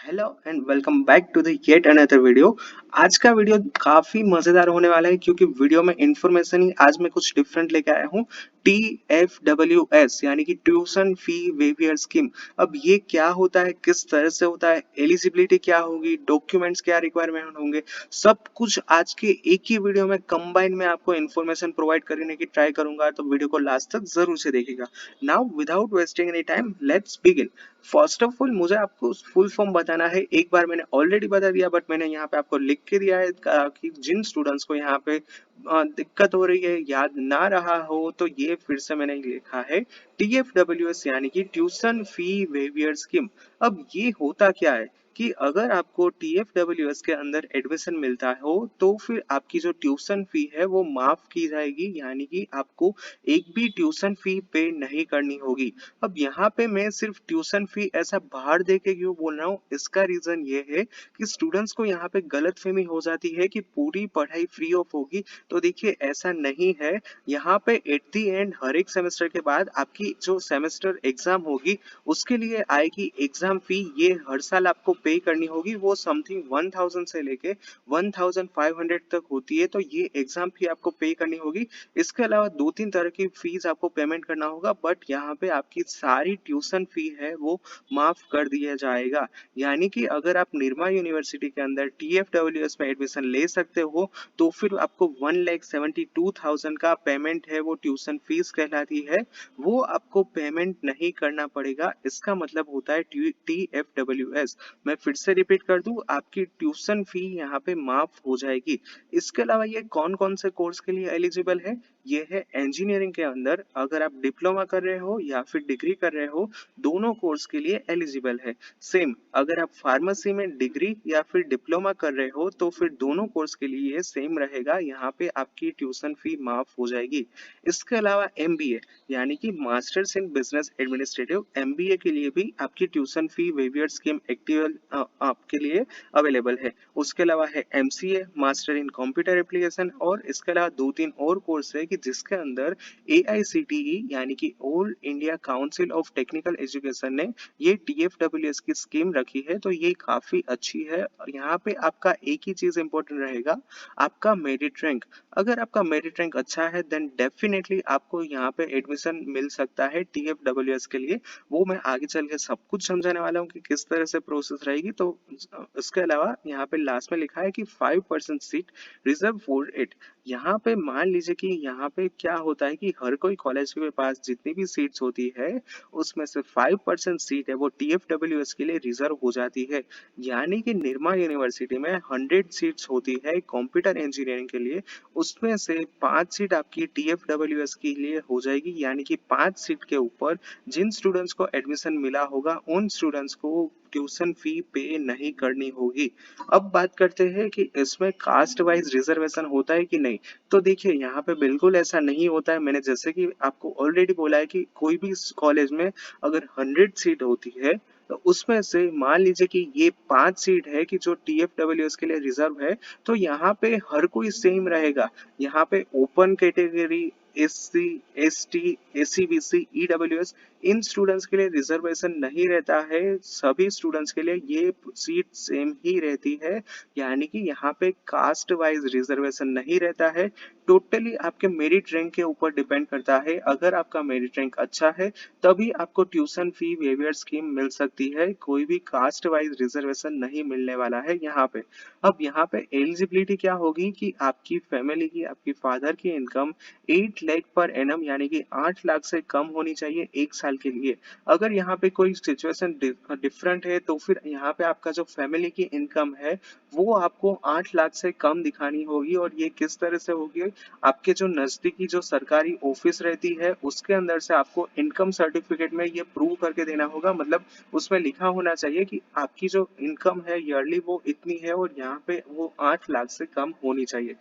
Hello and welcome back to the yet another video. आज का video काफी मजेदार होने वाला है क्योंकि वीडियो में इंफॉर्मेशन ही आज मैं कुछ डिफरेंट लेके आया हूँ। TFWS यानी कि ट्यूशन फी वेवियर स्कीम। अब ये क्या होता है, किस तरह से होता है, एलिजिबिलिटी क्या होगी, डॉक्यूमेंट्स क्या रिक्वायरमेंट होंगे, सब कुछ आज के एक ही वीडियो में कंबाइन में आपको इन्फॉर्मेशन प्रोवाइड करने की ट्राई करूंगा, तो वीडियो को लास्ट तक जरूर से देखिएगा। Now without wasting any time let's begin. First of all मुझे आपको फुल फॉर्म बताना है। एक बार मैंने ऑलरेडी बता दिया बट मैंने यहाँ पे आपको लिख के दिया है कि जिन स्टूडेंट्स को यहाँ पे दिक्कत हो रही है, याद ना रहा हो, तो ये फिर से मैंने लिखा है TFWS यानी कि ट्यूशन फी वेवियर स्कीम। अब ये होता क्या है कि अगर आपको TFWS के अंदर एडमिशन मिलता हो तो फिर आपकी जो ट्यूशन फी है वो माफ की जाएगी, यानी कि आपको एक भी ट्यूशन फी पे नहीं करनी होगी। अब यहाँ पे मैं सिर्फ ट्यूशन फी ऐसा बाहर दे के क्यों बोल रहा हूँ, इसका रीजन ये है कि स्टूडेंट्स को यहाँ पे गलतफहमी हो जाती है कि पूरी पढ़ाई फ्री ऑफ होगी। तो देखिए ऐसा नहीं है। यहाँ पे एट द एंड हर एक सेमेस्टर के बाद आपकी जो सेमेस्टर एग्जाम होगी उसके लिए आएगी एग्जाम फी। ये हर साल आपको पे करनी होगी, वो समथिंग 1000 से लेके 1500 तक होती है। तो ये एग्जाम फी आपको पे करनी होगी। इसके अलावा दो तीन तरह की फीस आपको पेमेंट करना होगा, बट यहाँ पे आपकी सारी ट्यूशन फी है वो माफ कर दिया जाएगा। यानी कि अगर आप निर्मा यूनिवर्सिटी के अंदर TFWS में एडमिशन ले सकते हो तो फिर आपको 1,72,000 का पेमेंट है, वो ट्यूशन फीस कहलाती है, वो आपको पेमेंट नहीं करना पड़ेगा। इसका मतलब होता है TFWS। मैं फिर से रिपीट कर दूं, आपकी ट्यूशन फी यहाँ पे माफ हो जाएगी। इसके अलावा ये कौन कौन से कोर्स के लिए एलिजिबल है? ये है इंजीनियरिंग के अंदर अगर आप डिप्लोमा कर रहे हो या फिर डिग्री कर रहे हो, दोनों कोर्स के लिए एलिजिबल है। सेम अगर आप फार्मेसी में डिग्री या फिर डिप्लोमा कर रहे हो तो फिर दोनों कोर्स के लिए ये सेम रहेगा, यहाँ पे आपकी ट्यूशन फी माफ हो जाएगी। इसके अलावा MBA यानी कि masters in business administrative, MBA के लिए भी आपकी tuition fee waiver scheme active आपके लिए अवेलेबल है। उसके अलावा है MCA master in computer application, और इसके अलावा दो तीन और कोर्स है कि जिसके अंदर AICTE यानी कि all India council of technical education ने ये TFWS की स्कीम रखी है। तो ये काफी अच्छी है। और यहाँ पे आपका एक ही चीज इंपॉर्टेंट रहेगा, आपका मेरिट रैंक। अगर आपका मेरिट रैंक अच्छा है देन डेफिनेटली आपको यहाँ पे एडमिशन मिल सकता है TFWS के लिए। वो मैं आगे चल के सब कुछ समझाने वाला हूँ कि किस तरह से प्रोसेस रहेगी। तो इसके अलावा यहाँ पे लास्ट में लिखा है कि 5% सीट रिजर्व फॉर इट। यहाँ पे मान लीजिए कि यहाँ पे क्या होता है कि हर कोई कॉलेज के पास जितनी भी सीट्स होती है उसमें से 5% सीट है वो TFWS के लिए रिजर्व हो जाती है। यानी कि निर्मा यूनिवर्सिटी में 100 सीट्स होती है कंप्यूटर इंजीनियरिंग के लिए, उसमें से 5 सीट आपकी TFWS के लिए हो जाएगी। यानी कि 5 सीट के ऊपर जिन स्टूडेंट्स को एडमिशन मिला होगा उन स्टूडेंट्स को ट्यूशन फी पे नहीं करनी होगी। अब बात करते हैं कि इसमें कास्ट वाइज रिजर्वेशन होता है कि नहीं। तो देखिए यहाँ पे बिल्कुल ऐसा नहीं होता है। मैंने जैसे कि आपको ऑलरेडी बोला है कि कोई भी कॉलेज में अगर 100 सीट होती है तो उसमें से मान लीजिए कि ये 5 सीट है कि जो TFWS के लिए रिजर्व है, तो यहाँ पे हर कोई सेम रहेगा। यहाँ पे open category, SC, ST, SC, BC, EWS, इन स्टूडेंट्स के लिए रिजर्वेशन नहीं रहता है। सभी स्टूडेंट्स के लिए ये सीट सेम ही रहती है। यानी कि यहाँ पे कास्ट वाइज रिजर्वेशन नहीं रहता है। टोटली आपके मेरिट रैंक के ऊपर डिपेंड करता है। अगर आपका मेरिट रैंक अच्छा है तभी आपको ट्यूशन फी वेवियर स्कीम मिल सकती है। कोई भी कास्ट वाइज रिजर्वेशन नहीं मिलने वाला है यहाँ पे। अब यहाँ पे एलिजिबिलिटी क्या होगी कि आपकी फैमिली की, आपकी फादर की इनकम 8 लाख पर एनम यानी कि 8 लाख से कम होनी चाहिए एक साल के लिए। अगर यहाँ पे कोई सिचुएशन डिफरेंट है तो फिर यहाँ पे आपका जो फैमिली की इनकम है वो आपको 8 लाख से कम दिखानी होगी। और ये किस तरह से होगी, आपके जो नजदीकी जो सरकारी ऑफिस रहती है उसके अंदर से आपको इनकम सर्टिफिकेट में ये प्रूव करके देना होगा। मतलब उसमें लिखा होना चाहिए कि आपकी जो इनकम है ईयरली वो इतनी है और यहाँ पे वो 8 लाख से कम होनी चाहिए।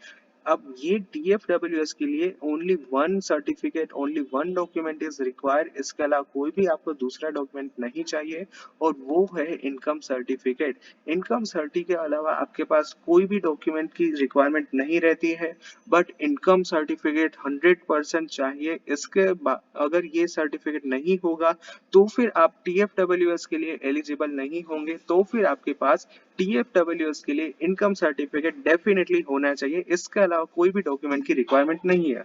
अब ये TFWS के लिए only one certificate, only one document is required, इसके अलावा कोई भी आपको दूसरा डॉक्यूमेंट नहीं चाहिए, और वो है इनकम सर्टिफिकेट। इनकम सर्टी के अलावा आपके पास कोई भी डॉक्यूमेंट की रिक्वायरमेंट नहीं रहती है, बट इनकम सर्टिफिकेट 100% चाहिए। अगर ये सर्टिफिकेट नहीं होगा तो फिर आप TFWS के लिए एलिजिबल नहीं होंगे, तो फिर आपके पास TFWS के लिए इनकम सर्टिफिकेट डेफिनेटली होना चाहिए, इसके अलावा कोई भी डॉक्यूमेंट की रिक्वायरमेंट नहीं है।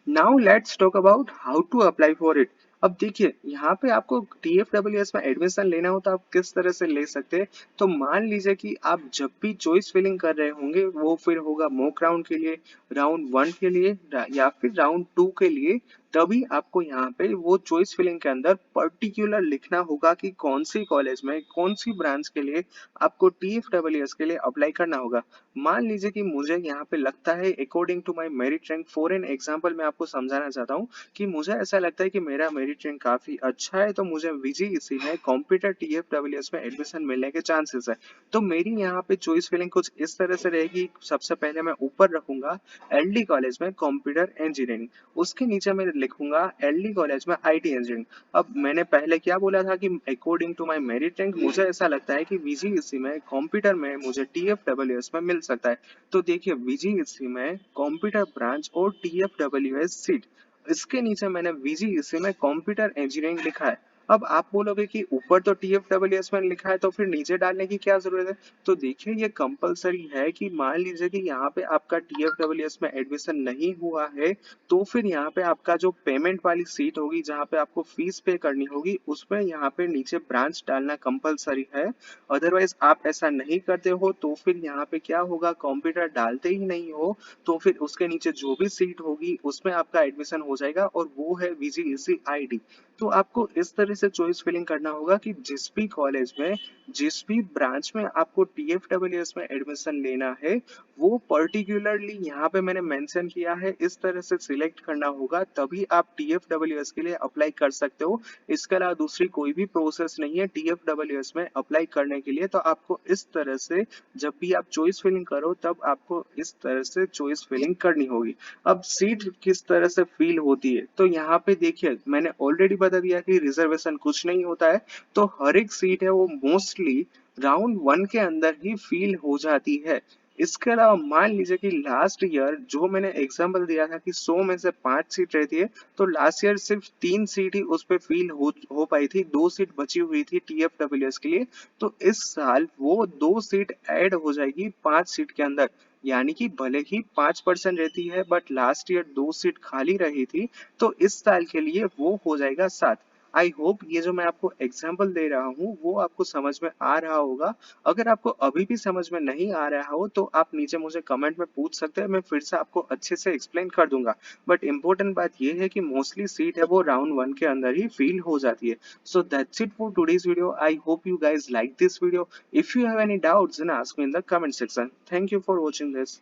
Now let's talk about how to apply for it. अब देखिए यहाँ पे आपको TFWS में एडमिशन लेना हो तो आप किस तरह से ले सकते हैं। तो मान लीजिए कि आप जब भी चॉइस फिलिंग कर रहे होंगे, वो फिर होगा मॉक राउंड के लिए, राउंड 1 के लिए, या फिर राउंड 2 के लिए, तभी आपको यहाँ पे वो चॉइस फिलिंग के अंदर पर्टिकुलर लिखना होगा कि कौन सी कॉलेज में कौन सी ब्रांच के लिए आपको TFWS के लिए अप्लाई करना होगा। मान लीजिए कि मुझे यहाँ पे लगता है according to my merit rank, for an example मैं आपको समझाना चाहता हूँ कि मुझे ऐसा लगता है कि मेरा मेरिट रैंक काफी अच्छा है, तो मुझे VGEC में कंप्यूटर TFWS में एडमिशन मिलने के चांसेस है। तो मेरी यहाँ पे चॉइस फिलिंग कुछ इस तरह से रहेगी। सबसे पहले मैं ऊपर रखूंगा LD कॉलेज में कंप्यूटर इंजीनियरिंग, उसके नीचे मैं लिखूंगा LD कॉलेज में IT इंजीनियरिंग। अब मैंने पहले क्या बोला था कि according to my merit rank मुझे ऐसा लगता है कि VGEC में कंप्यूटर में मुझे TFWS में मिल सकता है। तो देखिए VGEC में कंप्यूटर ब्रांच और TFWS सीट, इसके नीचे मैंने VGEC में कंप्यूटर इंजीनियरिंग लिखा है। अब आप बोलोगे कि ऊपर तो TFWS में लिखा है तो फिर नीचे डालने की क्या जरूरत है। तो देखिए ये कंपलसरी है कि मान लीजिए कि यहाँ पे आपका TFWS में एडमिशन नहीं हुआ है, तो फिर यहाँ पे आपका जो पेमेंट वाली सीट होगी जहाँ पे आपको फीस पे करनी होगी, उसमें यहाँ पे नीचे ब्रांच डालना कंपलसरी है। अदरवाइज आप ऐसा नहीं करते हो तो फिर यहाँ पे क्या होगा, कंप्यूटर डालते ही नहीं हो तो फिर उसके नीचे जो भी सीट होगी उसमें आपका एडमिशन हो जाएगा, और वो है VGEC ID। तो आपको इस तरह से चॉइस फिलिंग करना होगा कि जिस भी कॉलेज में जिस भी ब्रांच में आपको TFWS में एडमिशन लेना है, वो पर्टिकुलरली यहाँ पे मैंने मेंशन किया है इस तरह से सिलेक्ट करना होगा, तभी आप TFWS के लिए अप्लाई कर सकते हो। इसके अलावा दूसरी कोई भी प्रोसेस नहीं है TFWS में अप्लाई करने के लिए। तो आपको इस तरह से जब भी आप चॉइस फिलिंग करो तब आपको इस तरह से चॉइस फिलिंग करनी होगी। अब सीट किस तरह से फील होती है, तो यहाँ पे देखिए मैंने ऑलरेडी बता दिया कि रिजर्वेशन कुछ नहीं होता है। तो हर एक सीट है वो मोस्टली राउंड 1 के अंदर ही फील हो जाती है। इसके अलावा मान लीजिए कि लास्ट ईयर जो मैंने एग्जांपल दिया था कि 100 में से 5 सीट रहती है, तो लास्ट ईयर सिर्फ 3 सीट ही उस पे फील हो पाई थी, 2 सीट बची हुई थी TFWS के लिए। तो इस साल वो 2 सीट ऐड हो जाएगी 5 सीट के अंदर, यानी कि भले ही 5% रहती है बट लास्ट ईयर 2 सीट खाली रही थी, तो इस साल के लिए वो हो जाएगा 7। आई होप ये जो मैं आपको एग्जाम्पल दे रहा हूँ वो आपको समझ में आ रहा होगा। अगर आपको अभी भी समझ में नहीं आ रहा हो तो आप नीचे मुझे कमेंट में पूछ सकते हैं, मैं फिर से आपको अच्छे से एक्सप्लेन कर दूंगा। बट इम्पोर्टेंट बात ये है कि मोस्टली सीट है वो राउंड 1 के अंदर ही फील हो जाती है। So that's it for today's video. I hope you guys like this video. If you have any doubts then ask me in the comment section. Thank you for watching this.